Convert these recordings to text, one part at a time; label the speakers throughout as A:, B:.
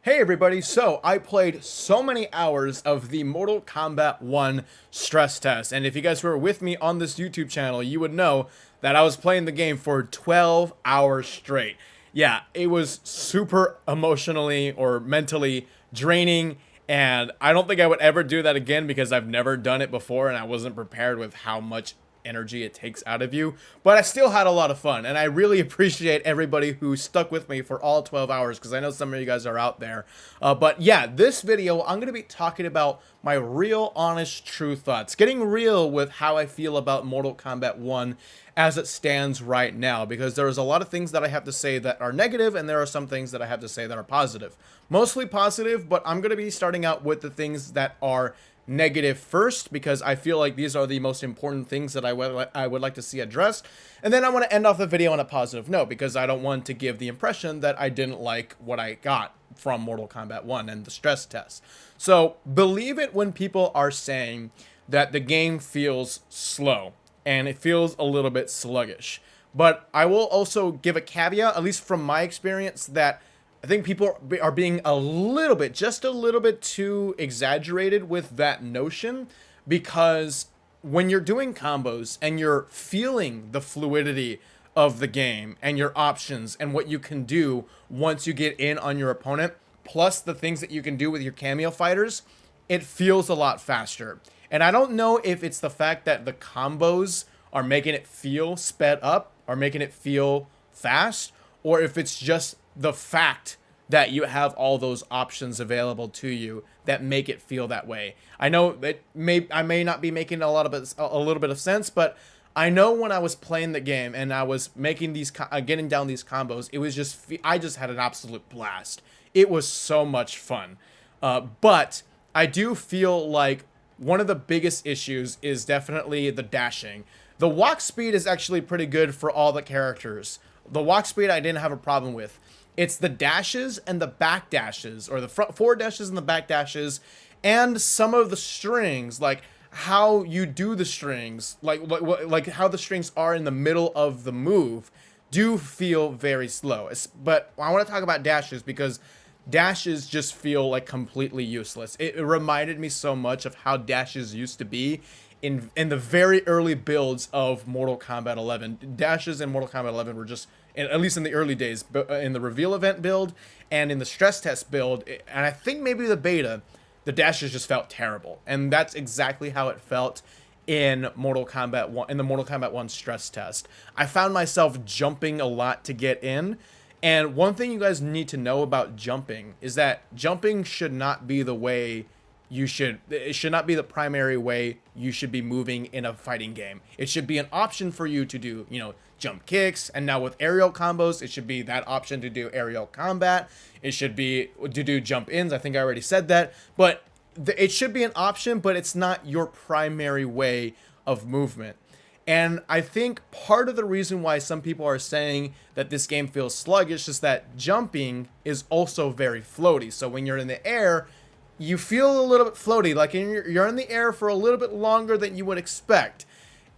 A: Hey everybody, so I played so many hours of the Mortal Kombat 1 stress test, and if you guys were with me on this YouTube channel, you would know that I was playing the game for 12 hours straight. Yeah, it was super emotionally or mentally draining, and I don't think I would ever do that again because I've never done it before and I wasn't prepared with how much energy it takes out of you, but I still had a lot of fun, and I really appreciate everybody who stuck with me for all 12 hours because I know some of you guys are out there. But yeah, this video I'm going to be talking about my real honest true thoughts, getting real with how I feel about Mortal Kombat 1 as it stands right now, because there's a lot of things that I have to say that are negative and there are some things that I have to say that are positive. Mostly positive, but I'm going to be starting out with the things that are negative first because I feel like these are the most important things that I would like to see addressed, and then I want to end off the video on a positive note because I don't want to give the impression that I didn't like what I got from Mortal Kombat 1 and the stress test. So believe it when people are saying that the game feels slow and it feels a little bit sluggish, but I will also give a caveat, at least from my experience, that I think people are being a little bit, just a little bit too exaggerated with that notion, because when you're doing combos and you're feeling the fluidity of the game and your options and what you can do once you get in on your opponent, plus the things that you can do with your Kameo fighters, it feels a lot faster. And I don't know if it's the fact that the combos are making it feel sped up or making it feel fast, or if it's just the fact that you have all those options available to you that make it feel that way. I know that I may not be making a little bit of sense, but I know when I was playing the game and I was making these getting down these combos, it was just I just had an absolute blast. It was so much fun. But I do feel like one of the biggest issues is definitely the dashing. The walk speed is actually pretty good for all the characters. The walk speed I didn't have a problem with. It's the dashes and the back dashes, or the front forward dashes and the back dashes, and some of the strings, like how you do the strings, like how the strings are in the middle of the move, do feel very slow. But I want to talk about dashes because dashes just feel like completely useless. It reminded me so much of how dashes used to be in the very early builds of Mortal Kombat 11. Dashes in Mortal Kombat 11 were just, at least in the early days, in the reveal event build and in the stress test build, and I think maybe the beta, the dashes just felt terrible. And that's exactly how it felt in Mortal Kombat 1, in the Mortal Kombat 1 stress test. I found myself jumping a lot to get in. And one thing you guys need to know about jumping is that jumping should not be the way it should not be the primary way you should be moving in a fighting game. It should be an option for you to do, jump kicks, and now with aerial combos, it should be that option to do aerial combat. It should be to do jump ins. I think I already said that, but it should be an option, but it's not your primary way of movement. And I think part of the reason why some people are saying that this game feels sluggish is that jumping is also very floaty. So when you're in the air, you feel a little bit floaty, like you're in the air for a little bit longer than you would expect.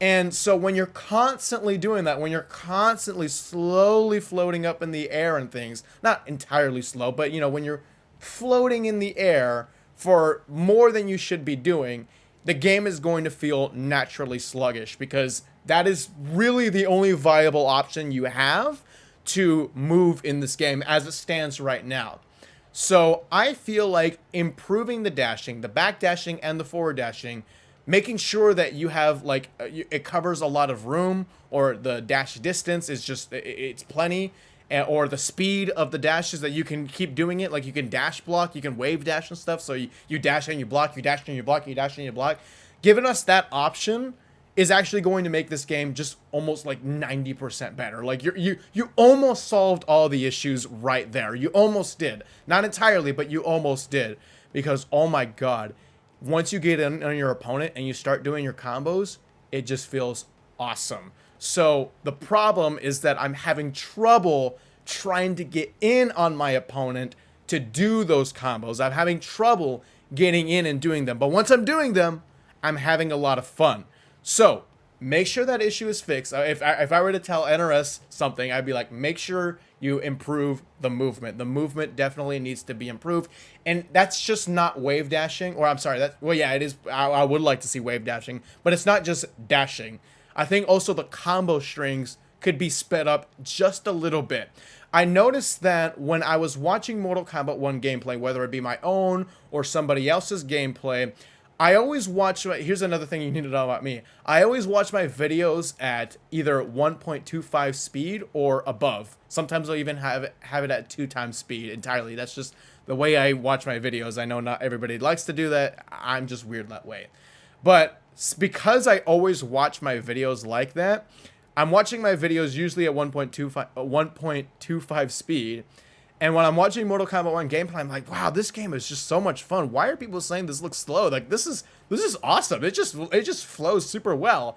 A: And so when you're constantly doing that, when you're constantly slowly floating up in the air and things, not entirely slow, but when you're floating in the air for more than you should be doing, the game is going to feel naturally sluggish because that is really the only viable option you have to move in this game as it stands right now. So I feel like improving the dashing, the back dashing and the forward dashing, making sure that you have it covers a lot of room, or the dash distance is just, it's plenty, or the speed of the dashes that you can keep doing it. Like you can dash block, you can wave dash and stuff. So you dash and you block, you dash and you block, you dash and you block. Giving us that option is actually going to make this game just almost like 90% better. Like you almost solved all the issues right there. You almost did. Not entirely, but you almost did. Because oh my god, once you get in on your opponent and you start doing your combos, it just feels awesome. So the problem is that I'm having trouble trying to get in on my opponent to do those combos. I'm having trouble getting in and doing them. But once I'm doing them, I'm having a lot of fun. So make sure that issue is fixed. If I were to tell NRS something, I'd be like, make sure you improve the movement. The movement definitely needs to be improved. And that's just not wave dashing, or I'm sorry, well, yeah, it is. I would like to see wave dashing, but it's not just dashing. I think also the combo strings could be sped up just a little bit. I noticed that when I was watching Mortal Kombat 1 gameplay, whether it be my own or somebody else's gameplay, I always watch, here's another thing you need to know about me. I always watch my videos at either 1.25 speed or above. Sometimes I'll even have it at 2 times speed entirely. That's just the way I watch my videos. I know not everybody likes to do that. I'm just weird that way. But because I always watch my videos like that, I'm watching my videos usually at 1.25 speed. And when I'm watching Mortal Kombat 1 gameplay, I'm like, wow, this game is just so much fun. Why are people saying this looks slow? Like, this is awesome. It just flows super well.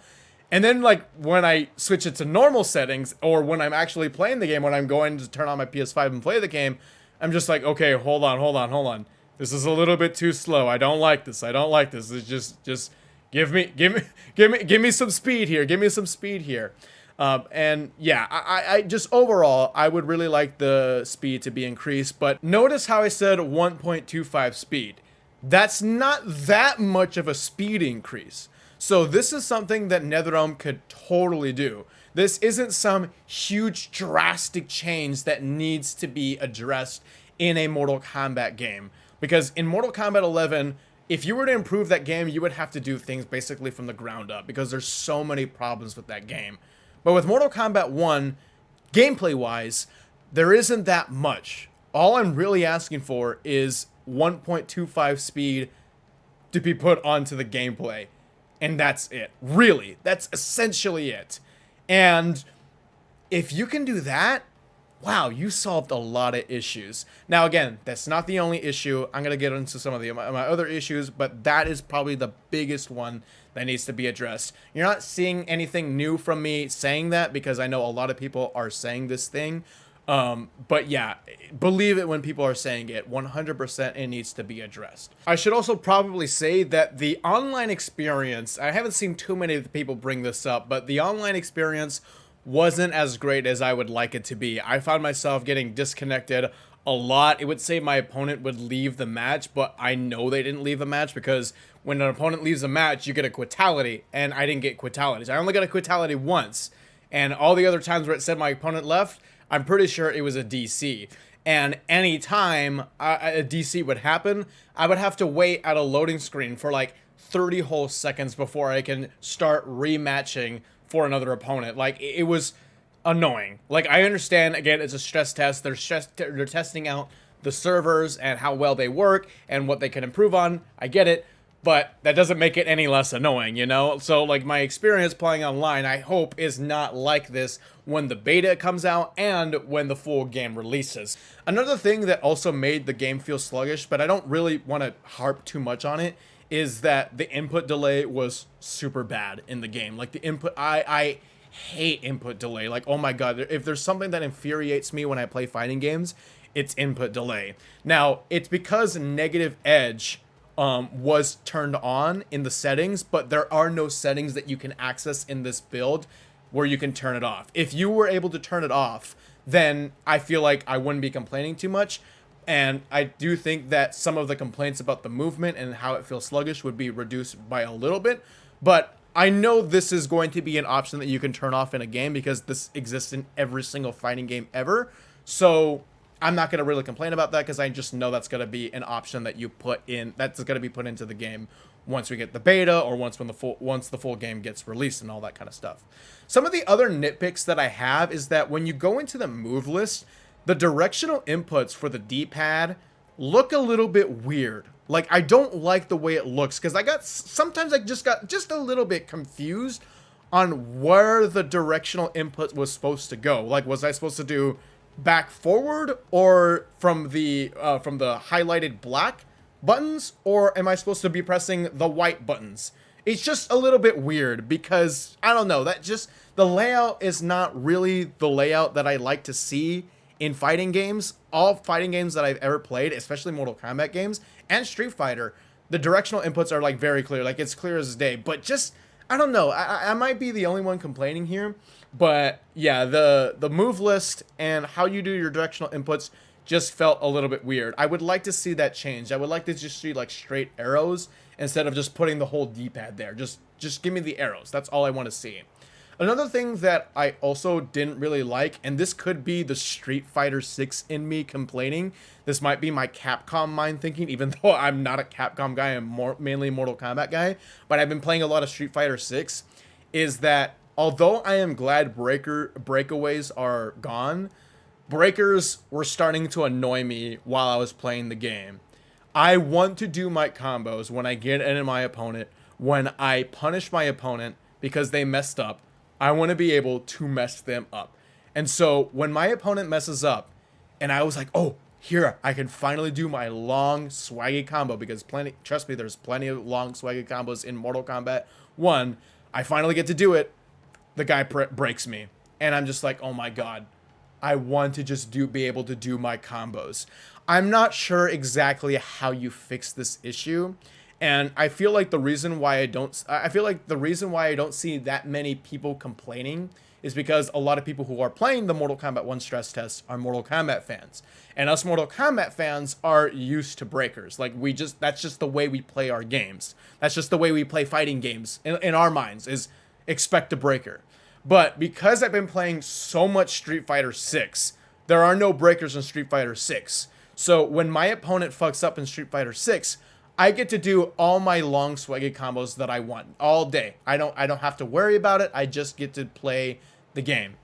A: And then, like, when I switch it to normal settings, or when I'm actually playing the game, when I'm going to turn on my PS5 and play the game, I'm just like, okay, hold on. This is a little bit too slow. I don't like this. It's just give me some speed here. Give me some speed here. And yeah, I just overall, I would really like the speed to be increased, but notice how I said 1.25 speed. That's not that much of a speed increase. So this is something that NetherRealm could totally do. This isn't some huge drastic change that needs to be addressed in a Mortal Kombat game. Because in Mortal Kombat 11, if you were to improve that game, you would have to do things basically from the ground up, because there's so many problems with that game. But with Mortal Kombat 1, gameplay-wise, there isn't that much. All I'm really asking for is 1.25 speed to be put onto the gameplay. And that's it. Really, that's essentially it. And if you can do that, wow, you solved a lot of issues. Now, again, that's not the only issue. I'm going to get into some of my other issues, but that is probably the biggest one that needs to be addressed. You're not seeing anything new from me saying that, because I know a lot of people are saying this thing. But yeah, believe it when people are saying it. 100% it needs to be addressed. I should also probably say that the online experience, I haven't seen too many people bring this up, but the online experience wasn't as great as I would like it to be. I found myself getting disconnected a lot. It would say my opponent would leave the match, but I know they didn't leave the match, because when an opponent leaves a match, you get a quitality, and I didn't get quitalities. I only got a quitality once, and all the other times where it said my opponent left, I'm pretty sure it was a DC. And any time a DC would happen, I would have to wait at a loading screen for like 30 whole seconds before I can start rematching for another opponent. Like, it was annoying. Like, I understand, again, it's a stress test. They're testing out the servers and how well they work and what they can improve on. I get it, but that doesn't make it any less annoying, you know? So, like, my experience playing online, I hope, is not like this when the beta comes out and when the full game releases. Another thing that also made the game feel sluggish, but I don't really want to harp too much on it, is that the input delay was super bad in the game. Like, the input, I hate input delay. Like, oh my god, if there's something that infuriates me when I play fighting games, it's input delay. Now, it's because negative edge was turned on in the settings, but there are no settings that you can access in this build where you can turn it off. If you were able to turn it off, then I feel like I wouldn't be complaining too much. And I do think that some of the complaints about the movement and how it feels sluggish would be reduced by a little bit. But I know this is going to be an option that you can turn off in a game, because this exists in every single fighting game ever. So I'm not going to really complain about that, because I just know that's going to be an option that you put in, that's going to be put into the game once we get the beta, or once the full game gets released and all that kind of stuff. Some of the other nitpicks that I have is that when you go into the move list, the directional inputs for the D-pad look a little bit weird. Like, I don't like the way it looks, because sometimes I just got a little bit confused on where the directional input was supposed to go. Like, was I supposed to do back forward, or from the highlighted black buttons, or am I supposed to be pressing the white buttons? It's just a little bit weird, because I don't know, the layout is not really the layout that I like to see in fighting games. All fighting games that I've ever played, especially Mortal Kombat games and Street Fighter, the directional inputs are like very clear. Like, it's clear as day. But just, I don't know. I might be the only one complaining here, but yeah, the move list and how you do your directional inputs just felt a little bit weird. I would like to see that change. I would like to just see like straight arrows instead of just putting the whole D-pad there. Just give me the arrows. That's all I want to see. Another thing that I also didn't really like, and this could be the Street Fighter 6 in me complaining. This might be my Capcom mind thinking, even though I'm not a Capcom guy, I'm mainly a Mortal Kombat guy. But I've been playing a lot of Street Fighter 6, is that although I am glad breakaways are gone, breakers were starting to annoy me while I was playing the game. I want to do my combos when I get into my opponent, when I punish my opponent because they messed up. I want to be able to mess them up. And so when my opponent messes up and I was like, oh, here, I can finally do my long swaggy combo, because trust me, there's plenty of long swaggy combos in Mortal Kombat 1. I finally get to do it. The guy breaks me. And I'm just like, oh my God, I want to just be able to do my combos. I'm not sure exactly how you fix this issue. And I feel like the reason why I don't see that many people complaining is because a lot of people who are playing the Mortal Kombat 1 stress tests are Mortal Kombat fans. And us Mortal Kombat fans are used to breakers. Like, that's just the way we play our games. That's just the way we play fighting games in our minds, is expect a breaker. But because I've been playing so much Street Fighter 6, there are no breakers in Street Fighter 6. So when my opponent fucks up in Street Fighter 6, I get to do all my long swaggy combos that I want all day. I don't have to worry about it. I just get to play the game.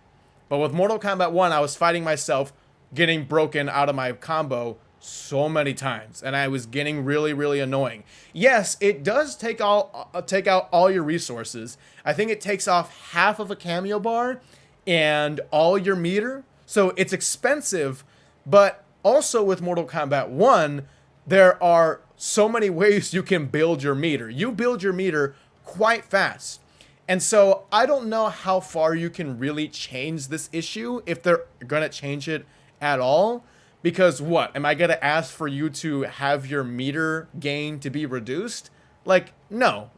A: But with Mortal Kombat 1, I was fighting myself, getting broken out of my combo so many times, and I was getting really, really annoying. Yes, it does take out all your resources. I think it takes off half of a Kameo bar and all your meter. So it's expensive, but also with Mortal Kombat 1, there are so many ways you can build your meter. You build your meter quite fast. And so I don't know how far you can really change this issue, if they're going to change it at all. Because what? Am I going to ask for you to have your meter gain to be reduced? Like, no.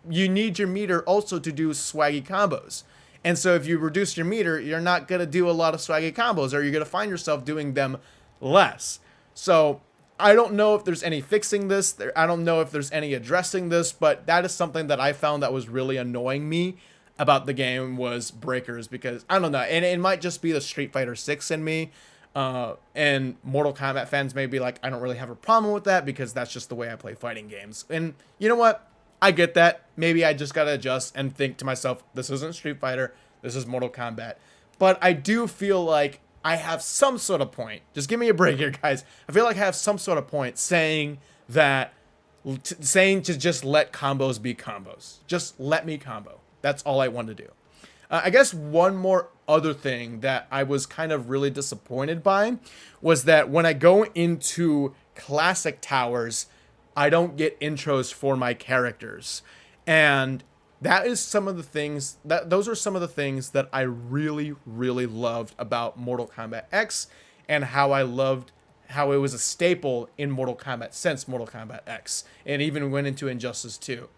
A: You need your meter also to do swaggy combos. And so if you reduce your meter, you're not going to do a lot of swaggy combos, or you're going to find yourself doing them less. So I don't know if there's any fixing this. I don't know if there's any addressing this, but that is something that I found that was really annoying me about the game, was breakers, because I don't know. And it might just be the Street Fighter 6 in me. And Mortal Kombat fans may be like, I don't really have a problem with that because that's just the way I play fighting games. And you know what? I get that. Maybe I just gotta adjust and think to myself, this isn't Street Fighter, this is Mortal Kombat. But I do feel like I have some sort of point. Just give me a break here, guys. I feel like I have some sort of point saying to just let combos be combos. Just let me combo. That's all I want to do. I guess one more other thing that I was kind of really disappointed by was that when I go into classic towers, I don't get intros for my characters. And that is those are some of the things that I really, really loved about Mortal Kombat X, and how I loved how it was a staple in Mortal Kombat since Mortal Kombat X, and even went into Injustice 2.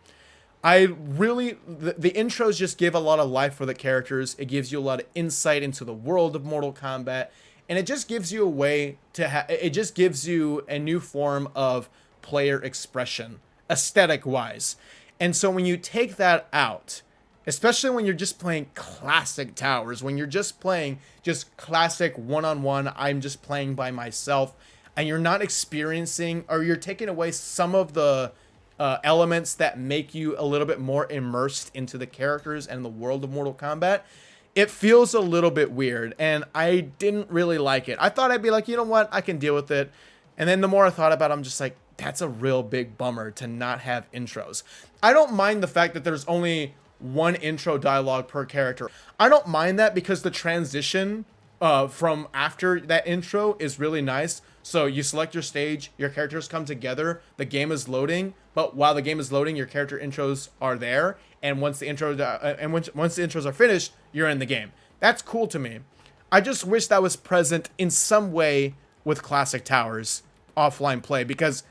A: The intros just give a lot of life for the characters. It gives you a lot of insight into the world of Mortal Kombat, and it just gives you a way to it just gives you a new form of player expression, aesthetic wise. And so when you take that out, especially when you're just playing classic towers, when you're just playing just classic one-on-one, I'm just playing by myself, and you're not experiencing, or you're taking away some of the elements that make you a little bit more immersed into the characters and the world of Mortal Kombat, it feels a little bit weird, and I didn't really like it. I thought I'd be like, you know what, I can deal with it. And then the more I thought about it, I'm just like, that's a real big bummer to not have intros. I don't mind the fact that there's only one intro dialogue per character. I don't mind that because the transition from after that intro is really nice. So you select your stage, your characters come together, the game is loading, but while the game is loading, your character intros are there, and once the intros are finished, you're in the game. That's cool to me. I just wish that was present in some way with Classic Towers offline play, because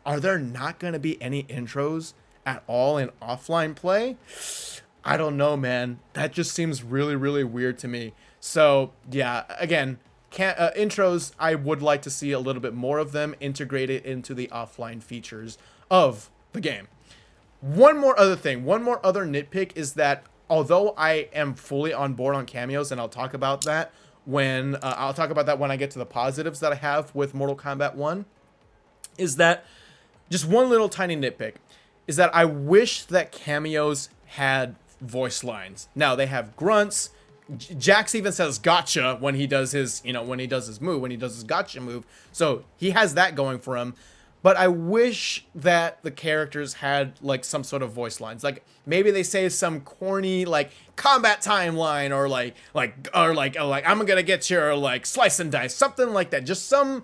A: are there not going to be any intros at all in offline play, I don't know, man. That just seems really, really weird to me. So yeah, again, intros, I would like to see a little bit more of them integrated into the offline features of the game. One more other thing, one more other nitpick is that although I am fully on board on cameos, and I'll talk about that when I get to the positives that I have with Mortal Kombat 1, is that just one little tiny nitpick is that I wish that cameos had voice lines. Now they have grunts. Jax even says gotcha when he does his, when he does his move, when he does his gotcha move. So he has that going for him. But I wish that the characters had like some sort of voice lines. Like maybe they say some corny like combat timeline or like I'm gonna get your like slice and dice, something like that. Just some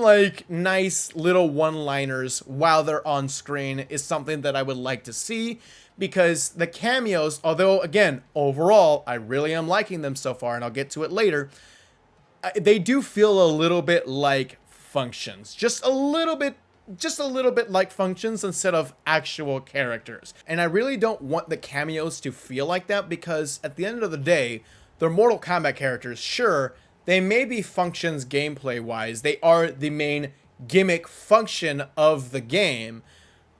A: like nice little one-liners while they're on screen is something that I would like to see, because the cameos, although again, overall, I really am liking them so far, and I'll get to it later, they do feel a little bit like functions. Just a little bit like functions instead of actual characters. And I really don't want the cameos to feel like that, because at the end of the day, they're Mortal Kombat characters. Sure, they may be functions gameplay wise. They are the main gimmick function of the game,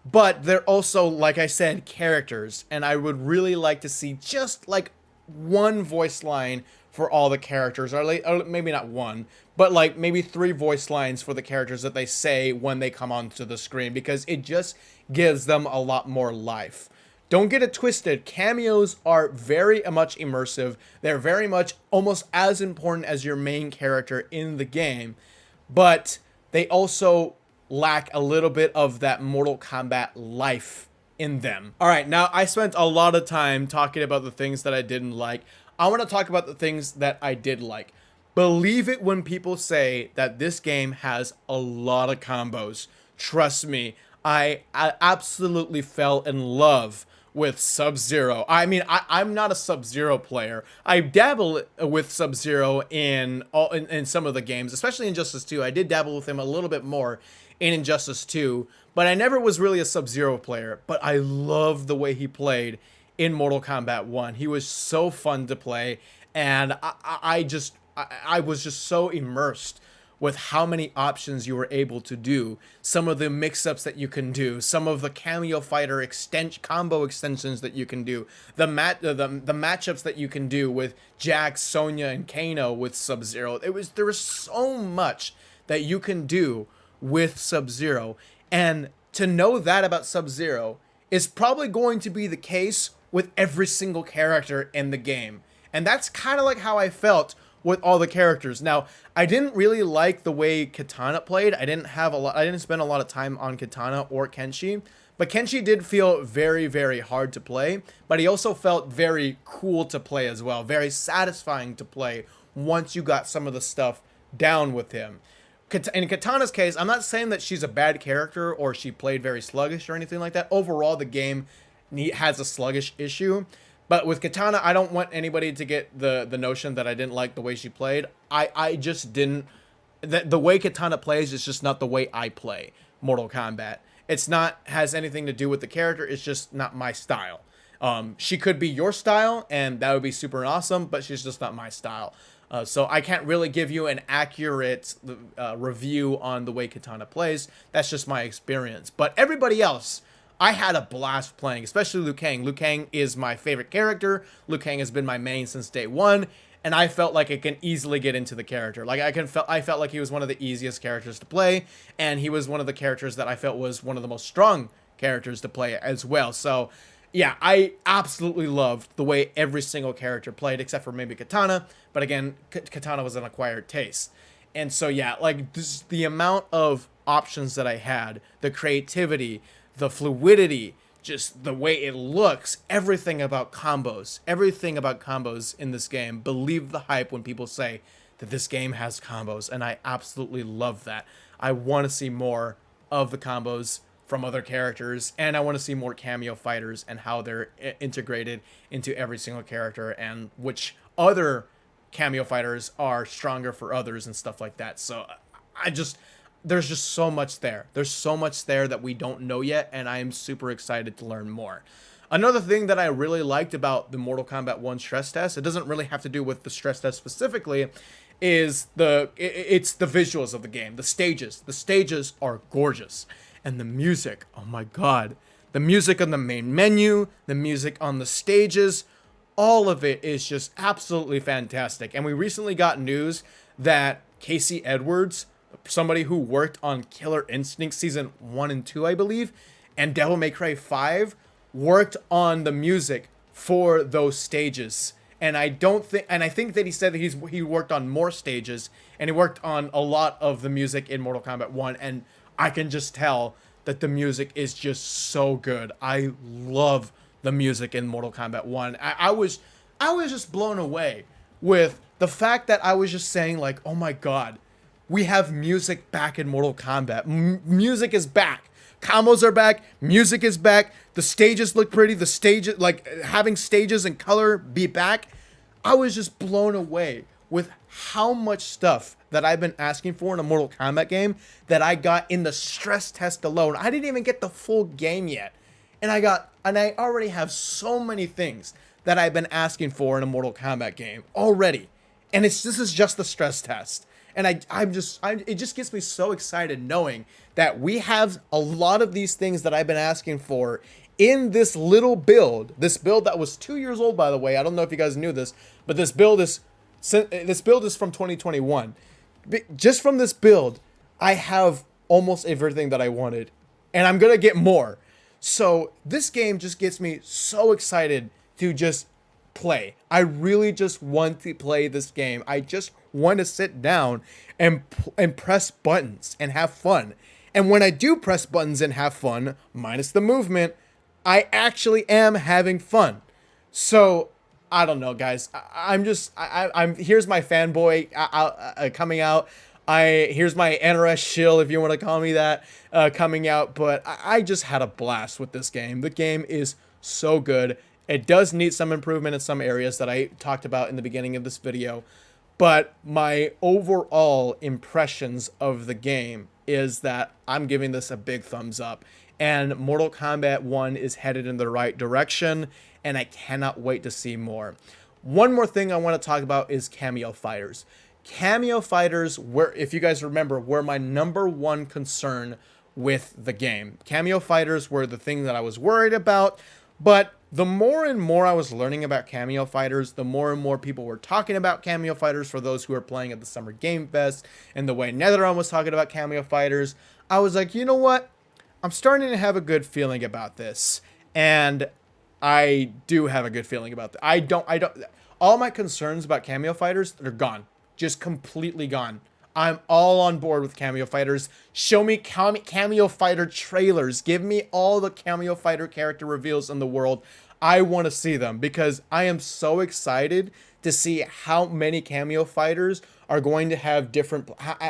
A: but they're also, like I said, characters. And I would really like to see just like one voice line for all the characters, or maybe not one, but like maybe 3 voice lines for the characters that they say when they come onto the screen, because it just gives them a lot more life. Don't get it twisted. Cameos are very much immersive. They're very much almost as important as your main character in the game, but they also lack a little bit of that Mortal Kombat life in them. All right, now I spent a lot of time talking about the things that I didn't like. I want to talk about the things that I did like. Believe it when people say that this game has a lot of combos. Trust me, I absolutely fell in love with Sub-Zero. I mean, I'm not a Sub-Zero player. I dabble with Sub-Zero in some of the games, especially Injustice 2. I did dabble with him a little bit more in Injustice 2, but I never was really a Sub-Zero player. But I loved the way he played in Mortal Kombat 1. He was so fun to play, and I was just so immersed with how many options you were able to do, some of the mix-ups that you can do, some of the Kameo fighter combo extensions that you can do, the matchups that you can do with Jax, Sonya, and Kano with Sub-Zero. There was so much that you can do with Sub-Zero, and to know that about Sub-Zero is probably going to be the case with every single character in the game. And that's kind of like how I felt with all the characters. Now, I didn't really like the way Kitana played. I didn't spend a lot of time on Kitana or Kenshi, but Kenshi did feel very, very hard to play, but he also felt very cool to play as well, very satisfying to play once you got some of the stuff down with him. In Kitana's case, I'm not saying that she's a bad character or she played very sluggish or anything like that. Overall, the game has a sluggish issue. But with Kitana, I don't want anybody to get the notion that I didn't like the way she played. I just didn't. The way Kitana plays is just not the way I play Mortal Kombat. It's not has anything to do with the character. It's just not my style. She could be your style, and that would be super awesome, but she's just not my style. So I can't really give you an accurate review on the way Kitana plays. That's just my experience. But everybody else, I had a blast playing, especially Liu Kang. Liu Kang is my favorite character. Liu Kang has been my main since day one, and I felt like I can easily get into the character. Like I felt like he was one of the easiest characters to play, and he was one of the characters that I felt was one of the most strong characters to play as well. So yeah, I absolutely loved the way every single character played, except for maybe Kitana. But again, Kitana was an acquired taste. And so yeah, like the amount of options that I had, the creativity, the fluidity, just the way it looks, everything about combos in this game. Believe the hype when people say that this game has combos, and I absolutely love that. I want to see more of the combos from other characters, and I want to see more Kameo fighters and how they're integrated into every single character, and which other Kameo fighters are stronger for others and stuff like that. So there's just so much there. There's so much there that we don't know yet, and I am super excited to learn more. Another thing that I really liked about the Mortal Kombat 1 stress test, it doesn't really have to do with the stress test specifically, is it's the visuals of the game, the stages. The stages are gorgeous. And the music, oh my god. The music on the main menu, the music on the stages, all of it is just absolutely fantastic. And we recently got news that Casey Edwards, somebody who worked on Killer Instinct Season 1 and 2, I believe, and Devil May Cry 5, worked on the music for those stages. And I think that he said that he worked on more stages, and he worked on a lot of the music in Mortal Kombat 1, and I can just tell that the music is just so good. I love the music in Mortal Kombat 1. I was just blown away with the fact that I was just saying, like, oh my god, we have music back in Mortal Kombat. Music is back. Combos are back. Music is back. The stages look pretty. The stages, like, having stages and color be back. I was just blown away with how much stuff that I've been asking for in a Mortal Kombat game that I got in the stress test alone. I didn't even get the full game yet. And I already have so many things that I've been asking for in a Mortal Kombat game already. And this is just the stress test. And it just gets me so excited knowing that we have a lot of these things that I've been asking for in this little build. This build that was 2 years old, by the way. I don't know if you guys knew this, but this build is from 2021. Just from this build, I have almost everything that I wanted, and I'm gonna get more. So this game just gets me so excited to just play. I really just want to play this game. I just want to sit down and press buttons and have fun. And when I do press buttons and have fun, minus the movement, I actually am having fun. So I don't know, guys. I'm here's my fanboy coming out. Here's my NRS shill, if you want to call me that, coming out. But I just had a blast with this game. The game is so good. It does need some improvement in some areas that I talked about in the beginning of this video. But my overall impressions of the game is that I'm giving this a big thumbs up. And Mortal Kombat 1 is headed in the right direction, and I cannot wait to see more. One more thing I want to talk about is Kameo fighters. Kameo fighters, if you guys remember, were my #1 concern with the game. Kameo fighters were the thing that I was worried about, but the more and more I was learning about Kameo fighters, the more and more people were talking about Kameo fighters for those who are playing at the Summer Game Fest, and the way NetherRealm was talking about Kameo fighters, I was like, you know what? I'm starting to have a good feeling about this, and I do have a good feeling about that. All my concerns about Kameo fighters, they're gone. Just completely gone. I'm all on board with Kameo fighters. Show me Kameo fighter trailers. Give me all the Kameo fighter character reveals in the world. I want to see them because I am so excited to see how many Kameo fighters are going to have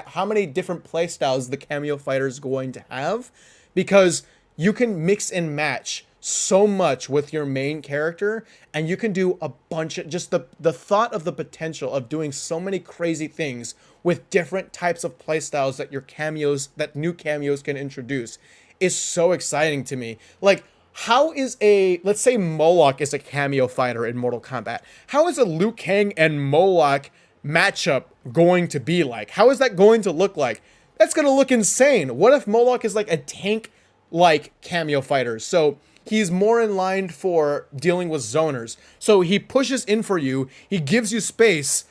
A: how many different playstyles the Kameo fighter is going to have, because you can mix and match so much with your main character, and you can do a bunch of just the thought of the potential of doing so many crazy things with different types of playstyles that new cameos can introduce is so exciting to me. Like, how is let's say Moloch is a Kameo fighter in Mortal Kombat. How is a Liu Kang and Moloch matchup going to be like? How is that going to look like? That's going to look insane. What if Moloch is like a tank-like Kameo fighter? So he's more in line for dealing with zoners. So he pushes in for you, he gives you space,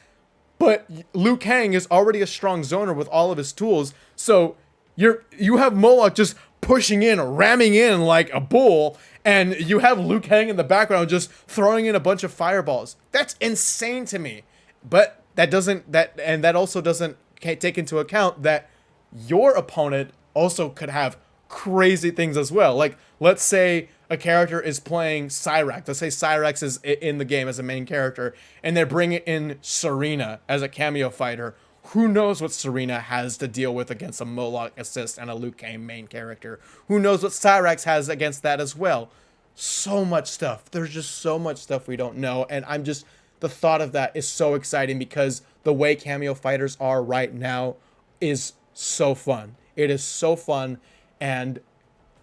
A: but Liu Kang is already a strong zoner with all of his tools. So you have Moloch just pushing in, ramming in like a bull, and you have Liu Kang in the background just throwing in a bunch of fireballs. That's insane to me. But that also doesn't take into account that your opponent also could have crazy things as well. Like, let's say a character is playing Cyrax. Let's say Cyrax is in the game as a main character, and they're bringing in Serena as a Kameo fighter. Who knows what Serena has to deal with against a Moloch assist and a Liu Kang main character? Who knows what Cyrax has against that as well? So much stuff. There's just so much stuff we don't know, and the thought of that is so exciting because the way Kameo fighters are right now is so fun. It is so fun, and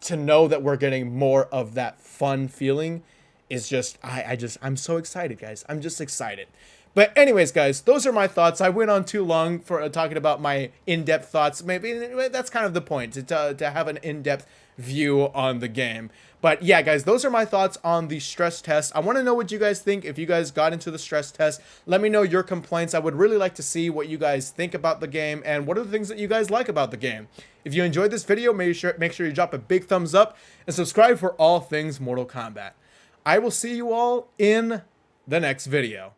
A: to know that we're getting more of that fun feeling is just, I'm so excited, guys. I'm just excited. But anyways, guys, those are my thoughts. I went on too long for talking about my in-depth thoughts. Maybe that's kind of the point, to have an in-depth view on the game. But yeah, guys, those are my thoughts on the stress test. I want to know what you guys think. If you guys got into the stress test, let me know your complaints. I would really like to see what you guys think about the game and what are the things that you guys like about the game. If you enjoyed this video, make sure you drop a big thumbs up and subscribe for all things Mortal Kombat. I will see you all in the next video.